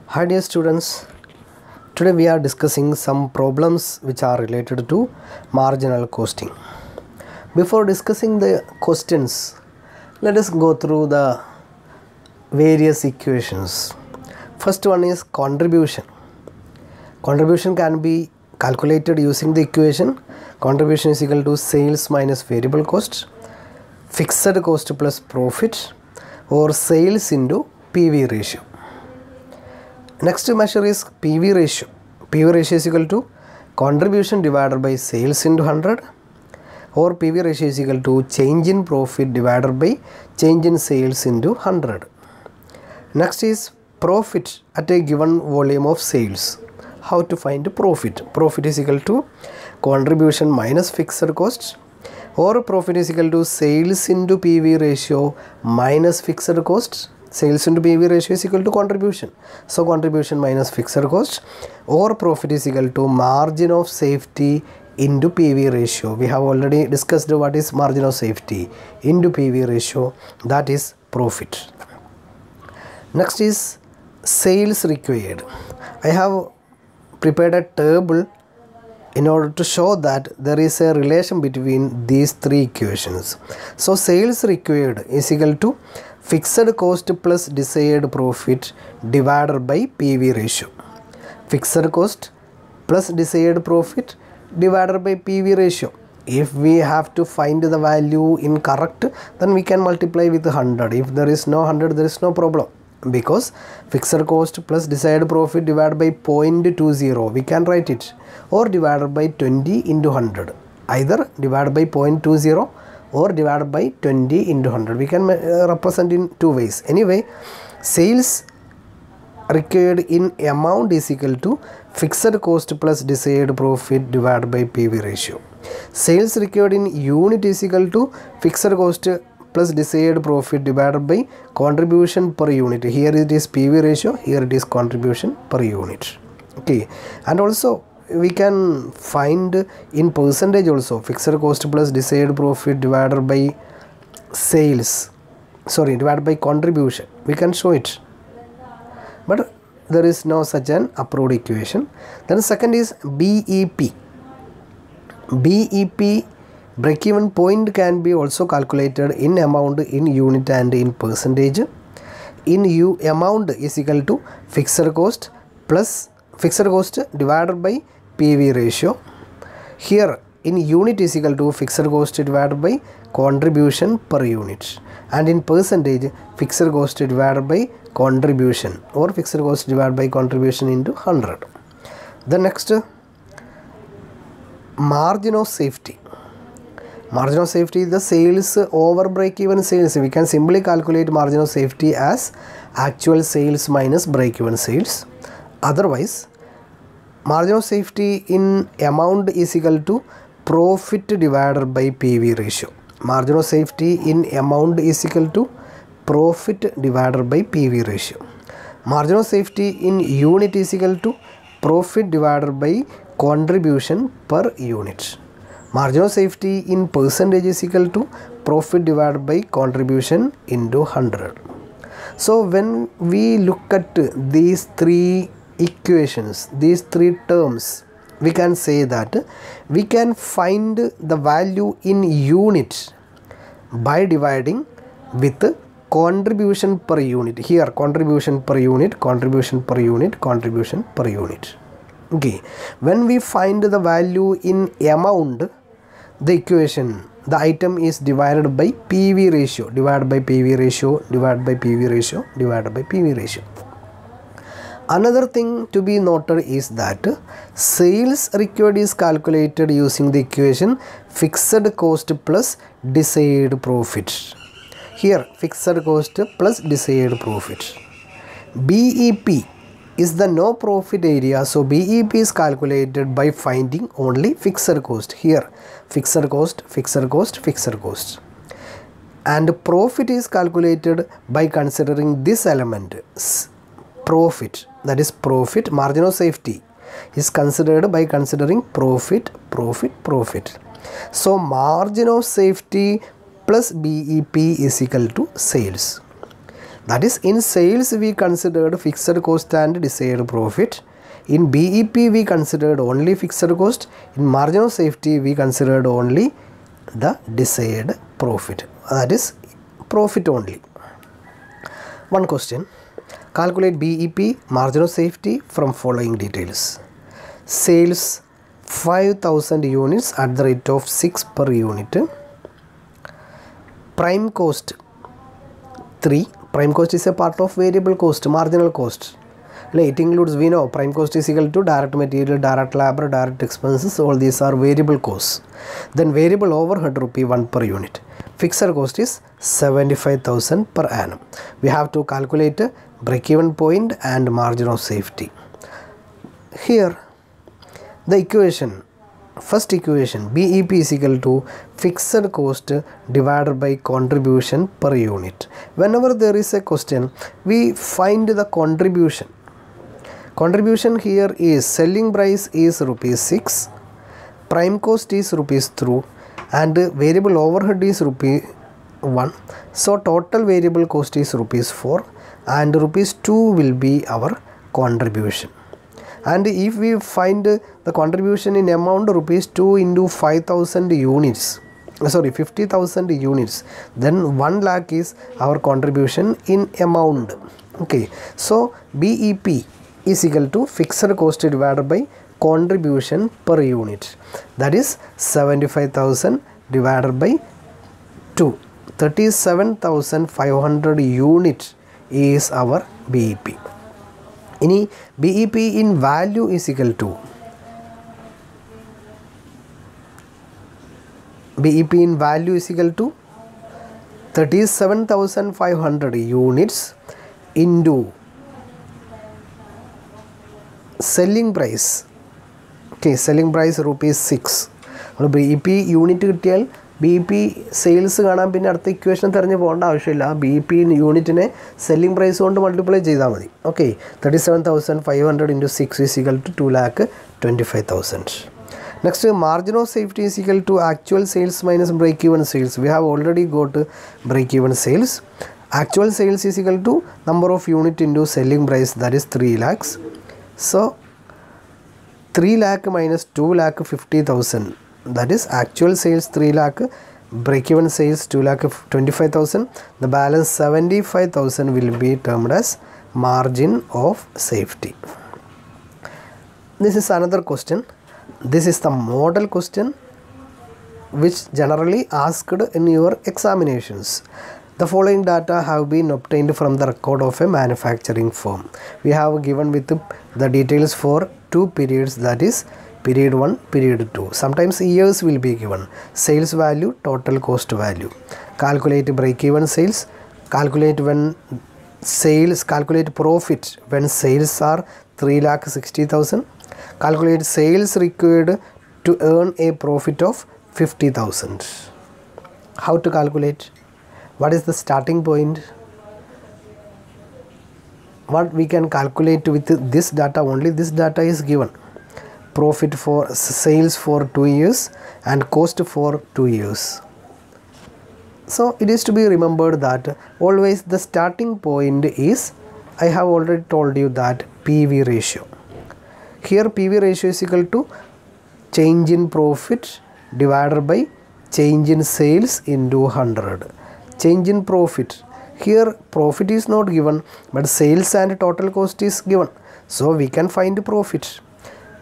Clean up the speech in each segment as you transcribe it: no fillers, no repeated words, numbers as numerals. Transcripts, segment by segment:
Hi dear students, today we are discussing some problems which are related to marginal costing. Before discussing the questions, let us go through the various equations. First one is contribution. Contribution can be calculated using the equation contribution is equal to sales minus variable cost, fixed cost plus profit, or sales into PV ratio. Next measure is PV ratio. PV ratio is equal to contribution divided by sales into 100, or PV ratio is equal to change in profit divided by change in sales into 100. Next is profit at a given volume of sales. How to find profit? Profit is equal to contribution minus fixed cost, or profit is equal to sales into PV ratio minus fixed cost. Sales into PV ratio is equal to contribution. So contribution minus fixed cost, or profit is equal to margin of safety into PV ratio. We have already discussed what is margin of safety into PV ratio, that is profit. Next is sales required. I have prepared a table in order to show that there is a relation between these three equations. So sales required is equal to fixed cost plus desired profit divided by PV ratio. Fixed cost plus desired profit divided by PV ratio. If we have to find the value incorrect, then we can multiply with 100. If there is no 100, there is no problem, because fixed cost plus desired profit divided by 0.20, we can write it, or divided by 20 into 100. Either divided by 0.20 or divided by 20 into 100. We can represent in two ways. Anyway, sales required in amount is equal to fixed cost plus desired profit divided by PV ratio. Sales required in unit is equal to fixed cost plus desired profit divided by contribution per unit. Here it is PV ratio, here it is contribution per unit. Okay, and also we can find in percentage also fixed cost plus desired profit divided by sales, divided by contribution. We can show it, but there is no such an approved equation. Then second is BEP. BEP, break-even point, can be also calculated in amount, in unit, and in percentage. In amount is equal to fixed cost divided by PV ratio. Here in unit is equal to fixed cost divided by contribution per unit, and in percentage fixed cost divided by contribution, or fixed cost divided by contribution into 100. The next, margin of safety. Margin of safety is the sales over break-even sales. We can simply calculate margin of safety as actual sales minus break-even sales. Otherwise, margin of safety in amount is equal to profit divided by PV ratio. Margin of safety in amount is equal to profit divided by PV ratio. Margin of safety in unit is equal to profit divided by contribution per unit. Margin of safety in percentage is equal to profit divided by contribution into 100. So when we look at these three equations, these three terms, we can say that we can find the value in unit by dividing with contribution per unit. Here contribution per unit, contribution per unit, contribution per unit. Okay, when we find the value in amount, the equation, the item is divided by PV ratio, divided by PV ratio, divided by PV ratio, divided by PV ratio. Another thing to be noted is that sales required is calculated using the equation fixed cost plus desired profit. Here fixed cost plus desired profit. BEP is the no profit area, so BEP is calculated by finding only fixed cost. Here fixed cost, fixed cost, fixed cost. And profit is calculated by considering this element, profit, that is profit. Margin of safety is considered by considering profit, profit, profit. So margin of safety plus BEP is equal to sales. That is, in sales we considered fixed cost and desired profit. In BEP we considered only fixed cost. In margin of safety we considered only the desired profit. That is profit only. One question. Calculate BEP, margin of safety, from following details. Sales 5,000 units at the rate of 6 per unit. Prime cost 3. Prime cost is a part of variable cost, marginal cost. It includes, we know, prime cost is equal to direct material, direct labor, direct expenses. All these are variable costs. Then variable overhead rupee 1 per unit. Fixed cost is 75,000 per annum. We have to calculate break-even point and margin of safety. Here, the equation, first equation, BEP is equal to fixed cost divided by contribution per unit. Whenever there is a question, we find the contribution. Contribution here is selling price is rupees 6, prime cost is rupees 2, and variable overhead is rupee 1. So total variable cost is rupees 4 and rupees 2 will be our contribution. And if we find the contribution in amount rupees 2 into 5,000 units, 50,000 units, then 1 lakh is our contribution in amount. Okay, so BEP is equal to fixed cost divided by contribution per unit. That is 75,000 divided by 2. 37,500 units is our BEP. Any BEP in value is equal to BEP in value is equal to 37,500 units into selling price. Okay, selling price rupees 6. BEP unit കിട്ടിയാൽ BEP sales കാണാൻ പിന്നെ അടുത്ത equation തിരഞ്ഞു പോകേണ്ട ആവശ്യമില്ല. BEP യൂണിറ്റിനെ selling price കൊണ്ട് multiply ചെയ്താൽ മതി. Okay, 37,500 into 6 is equal to 2,25,000. Next, margin of safety is equal to actual sales minus break-even sales. We have already got break-even sales. Actual sales is equal to number of unit into selling price, that is 3 lakhs. So 3 lakh minus 2,50,000, that is actual sales 3 lakh, break-even sales 2,25,000. The balance 75,000 will be termed as margin of safety. This is another question. This is the model question which generally asked in your examinations. The following data have been obtained from the record of a manufacturing firm. We have given with the details for 2 periods, that is period 1, period 2. Sometimes years will be given. Sales value, total cost value. Calculate break-even sales. Calculate when sales, calculate profit when sales are 3,60,000. Calculate sales required to earn a profit of 50,000. How to calculate? What is the starting point? What we can calculate with this data only? This data is given. Profit for sales for 2 years and cost for 2 years. So it is to be remembered that always the starting point is, I have already told you that PV ratio. Here PV ratio is equal to change in profit divided by change in sales into 100. Change in profit. Here profit is not given, but sales and total cost is given. So we can find profit.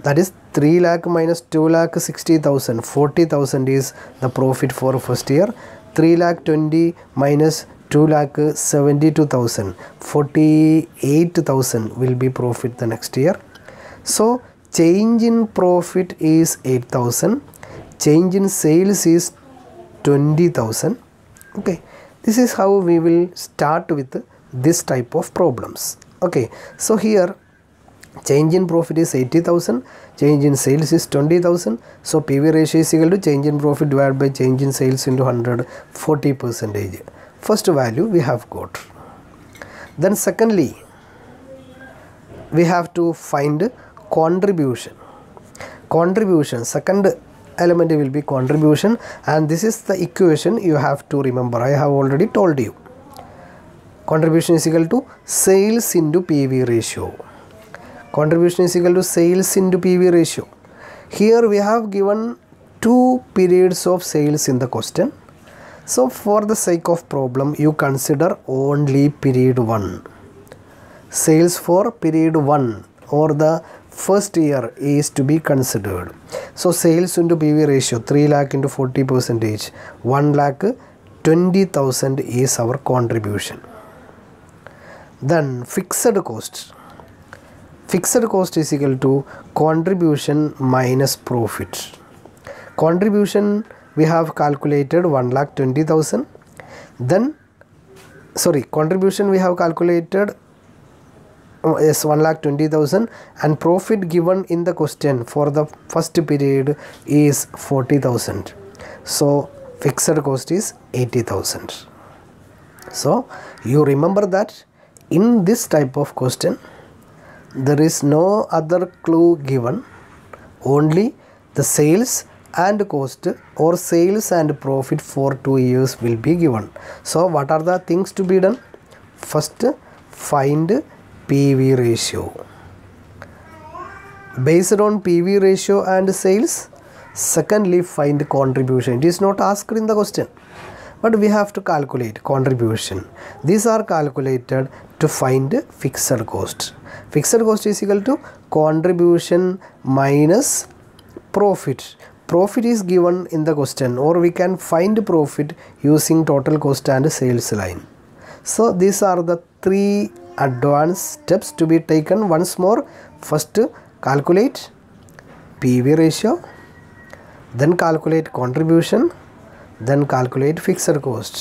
That is 3 lakh minus 2,60,000. 40,000 is the profit for first year. 3,20,000 minus 2,72,000. 48,000 will be profit the next year. So change in profit is 8,000. Change in sales is 20,000. Okay, this is how we will start with this type of problems. Okay, so here change in profit is 80,000, change in sales is 20,000. So PV ratio is equal to change in profit divided by change in sales into 100, 40%. First value we have got. Then secondly, we have to find contribution. Contribution, second element will be contribution, and this is the equation you have to remember. I have already told you. Contribution is equal to sales into PV ratio. Contribution is equal to sales into PV ratio. Here we have given 2 periods of sales in the question. So for the sake of problem, you consider only period 1. Sales for period 1 or the first year is to be considered. So sales into PV ratio 3 lakh into 40%, 1 lakh 20,000 is our contribution. Then fixed cost. Fixed cost is equal to contribution minus profit. Contribution we have calculated 1,20,000. Then contribution we have calculated is 1,20,000 and profit given in the question for the first period is 40,000. So fixed cost is 80,000. So you remember that in this type of question there is no other clue given, only the sales and cost or sales and profit for 2 years will be given. So what are the things to be done? First, find PV ratio. Based on PV ratio and sales, secondly find contribution. It is not asked in the question, but we have to calculate contribution. These are calculated to find fixed cost. Fixed cost is equal to contribution minus profit. Profit is given in the question, or we can find profit using total cost and sales line. So these are the 3 advanced steps to be taken. Once more, first calculate PV ratio, then calculate contribution, then calculate fixed cost.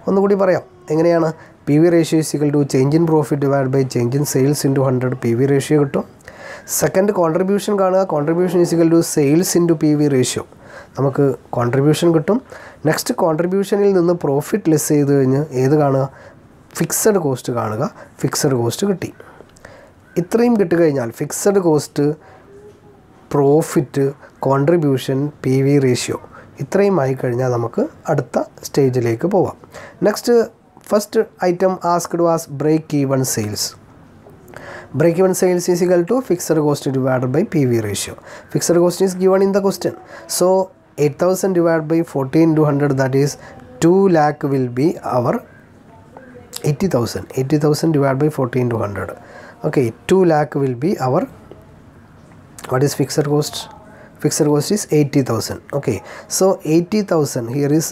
ഒന്നുകൂടി പറയാം എങ്ങനെയാണ്. PV ratio is equal to change in profit divided by change in sales into 100. PV ratio കിട്ടും. Second contribution കാണുക. Contribution is equal to sales into PV ratio. നമുക്ക് contribution കിട്ടും. Next കോൺട്രിബ്യൂഷനിൽ നിന്ന് profit less ചെയ്ത് കഴിഞ്ഞ് ഏത് കാണുക? ഫിക്സഡ് കോസ്റ്റ് കാണുക. ഫിക്സഡ് കോസ്റ്റ് കിട്ടി. ഇത്രയും കിട്ടിക്കഴിഞ്ഞാൽ fixed cost, profit, contribution, PV ratio ഇത്രയും ആയിക്കഴിഞ്ഞാൽ നമുക്ക് അടുത്ത സ്റ്റേജിലേക്ക് പോവാം. Next first item asked was break even sales. Break even sales is equal to fixed cost divided by PV ratio. Fixed cost is given in the question. So 8,000 divided by 40 into 100, that is 2 lakh will be our 80,000. 80,000 divided by 40 into 100. Okay, 2 lakh will be our, what is fixed cost? Fixed cost is 80,000. Okay, so 80,000 here is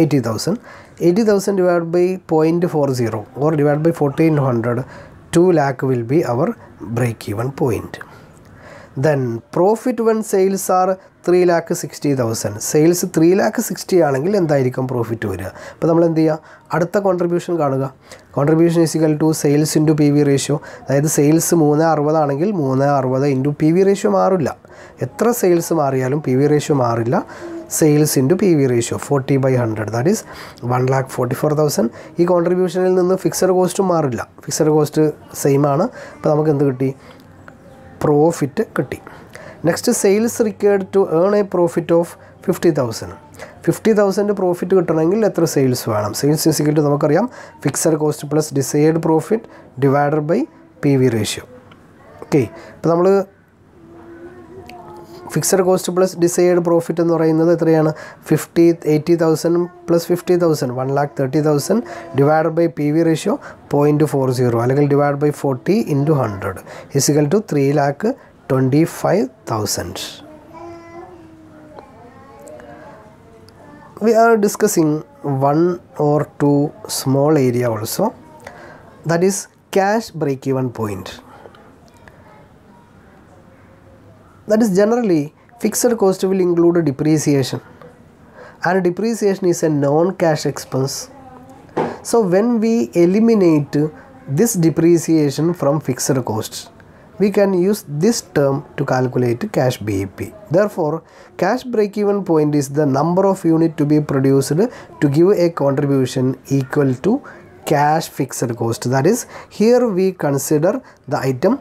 80,000. 80,000 divided by 0.40 or divided by 40 into 100. 2 lakh will be our break even point. Then profit when sales are 3,60,000. Sales 3,60,000 ആണെങ്കിൽ എന്തായിരിക്കും profit വരിക? അപ്പോൾ നമ്മൾ എന്ത് ചെയ്യുക? അടുത്ത contribution കാണുക. Contribution is equal to sales into PV ratio. അതായത് സെയിൽസ് 360 ആണെങ്കിൽ 360 ഇൻറ്റു PV റേഷ്യോ മാറില്ല. എത്ര സെയിൽസ് മാറിയാലും PV റേഷ്യോ മാറില്ല. Sales into PV ratio 40/100, that is 1,44,000. ഈ കോൺട്രിബ്യൂഷനിൽ നിന്ന് ഫിക്സഡ് കോസ്റ്റും മാറില്ല. ഫിക്സഡ് കോസ്റ്റ് സെയിം ആണ്. അപ്പോൾ നമുക്ക് എന്ത് കിട്ടി? പ്രോഫിറ്റ് കിട്ടി. Next sales required to earn a profit of 50,000. 50,000 profit കിട്ടണമെങ്കിൽ എത്ര സെയിൽസ് വേണം? സെയിൽസ് ഈസ് ഈക്വൽ ടു നമുക്കറിയാം fixed cost plus decide profit divided by PV ratio. Okay, ഇപ്പോൾ നമ്മൾ fixed cost plus decide profit എന്ന് പറയുന്നത് എത്രയാണ്? 80,000 plus 50,000 1,30,000 divide by PV ratio 0.40 അല്ലെങ്കിൽ divide by 40 into 100 is equal to 3,25,000. We are discussing one or two small area also, that is cash break even point. That is generally fixed cost will include depreciation, and depreciation is a non-cash expense. So when we eliminate this depreciation from fixed costs, we can use this term to calculate cash BEP. Therefore, cash break-even point is the number of units to be produced to give a contribution equal to cash fixed cost. That is, here we consider the item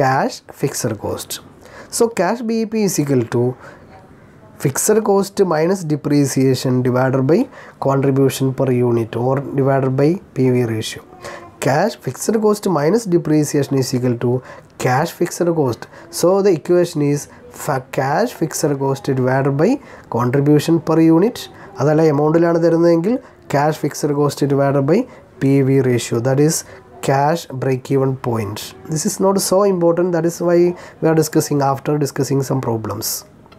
cash fixed cost. So, cash BEP is equal to fixed cost minus depreciation divided by contribution per unit or divided by PV ratio. cash fixed cost minus depreciation is equal to cash fixed cost. So the equation is cash fixed cost divided by contribution per unit. അതല്ല എമൗണ്ടിലാണ് തരുന്നതെങ്കിൽ cash fixed cost divided by PV ratio, that is cash break even point. This is not so important, that is why we are discussing after discussing some problems.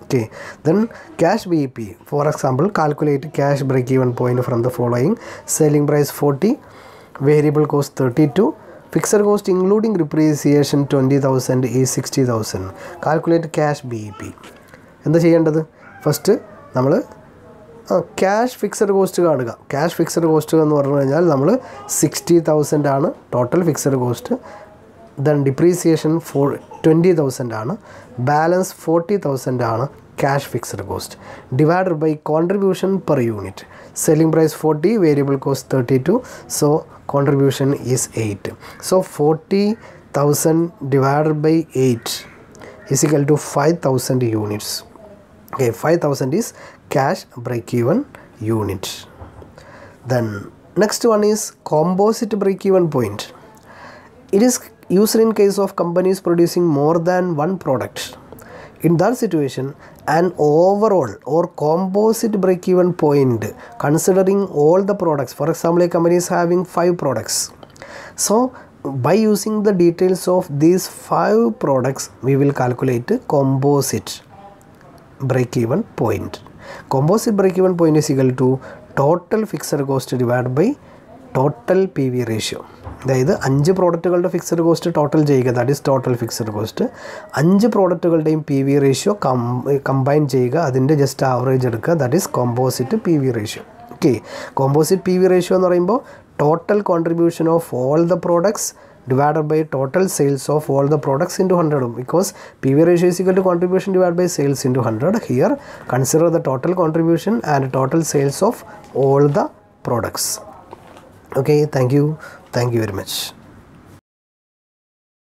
Okay, then cash BEP, for example, calculate cash break even point from the following: selling price 40, variable cost 32, fixed cost including depreciation 20,000 is 60,000. Calculate cash BEP. എന്താ ചെയ്യേണ്ടത്? First നമ്മൾ cash fixed cost കാണുക. Cash fixed cost എന്ന് പറഞ്ഞു കഴിഞ്ഞാൽ നമ്മൾ 60,000 ആണ് total fixed cost. Then depreciation 20,000 ആണ്. ബാലൻസ് 40,000 ആണ് cash fixed cost. Divided by contribution per unit. Selling price 40, variable cost 32, so contribution is 8. So 40,000 divided by 8 is equal to 5,000 units. Okay, 5,000 is cash break even unit. Then next one is composite break even point. It is used in case of companies producing more than one product. In that situation, an overall or composite break even point considering all the products, for example, a company is having 5 products. So by using the details of these 5 products, we will calculate composite break even point. Composite break even point is equal to total fixed cost divided by total PV ratio. അതായത് 5 പ്രോഡക്റ്റുകളുടെ fixed cost total ചെയ്യുക, that is total fixed cost. 5 പ്രോഡക്റ്റുകളുടെയും PV ratio combine ചെയ്യുക, അതിൻ്റെ just average എടുക്കുക, that is composite PV ratio. Okay, composite PV ratio എന്ന് പറയുമ്പോൾ total contribution of all the products divided by total sales of all the products into 100, because PV ratio is equal to contribution divided by sales into 100. Here consider the total contribution and total sales of all the products. Okay, thank you very much.